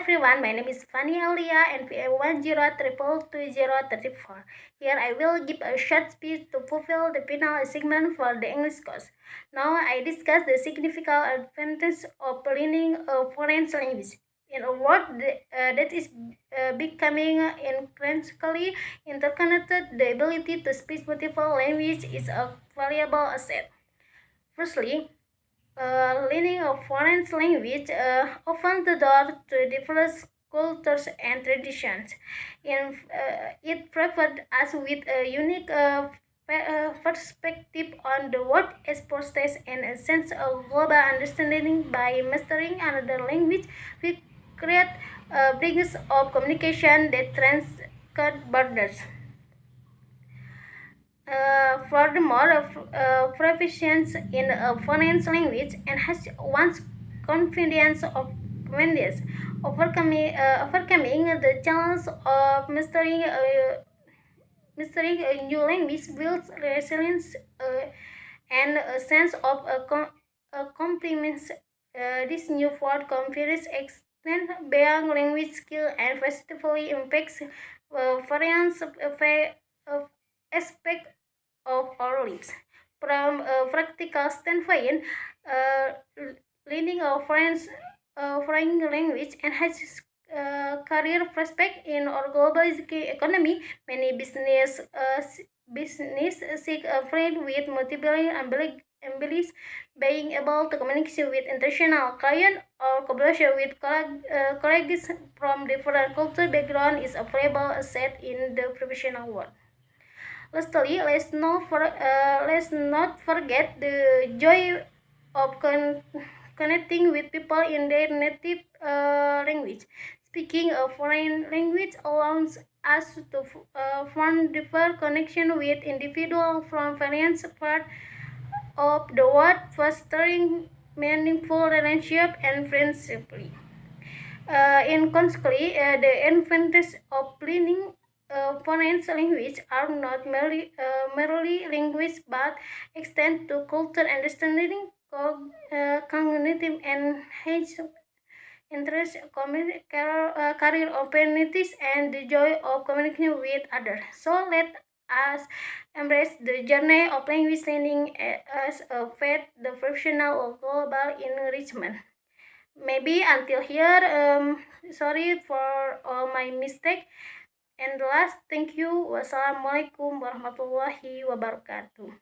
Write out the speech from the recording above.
everyone, my name is Vani Aulia and PA10222034. Here I will give a short speech to fulfill the final assignment for the English course. Now I discuss the significant advantage of learning a foreign language. In a world that is becoming increasingly interconnected, the ability to speak multiple languages is a valuable asset. Firstly, learning a foreign language opens the door to diverse cultures and traditions. It provides us with a unique perspective on the world, exposures, and a sense of global understanding. By mastering another language, we create bridges of communication that transcend borders. Furthermore, proficiency in a foreign language enhances one's confidence of confidence, overcoming the challenge of mastering a new language builds resilience and a sense of accomplishment. This newfound confidence extends beyond language skill and positively impacts foreign aspect of our lives. From a practical standpoint, uh, learning a foreign language enhances career prospect in our global economy. Many business seek a friend with multiple abilities. Being able to communicate with international clients or collaboration with colleagues from different cultural background is a valuable asset in the professional world. Lastly, let's not forget the joy of connecting with people in their native language. Speaking a foreign language allows us to form deeper connection with individuals from various parts of the world, fostering meaningful relationship and friendship. In consequence, the advantages of learning foreign language are not merely linguistic but extend to culture understanding, cognitive enhancement, interest, career opportunities, and the joy of communicating with others. So let us embrace the journey of language learning as a path the professional or global enrichment. Maybe until here, sorry for all my mistake. And last, thank you. Wassalamualaikum warahmatullahi wabarakatuh.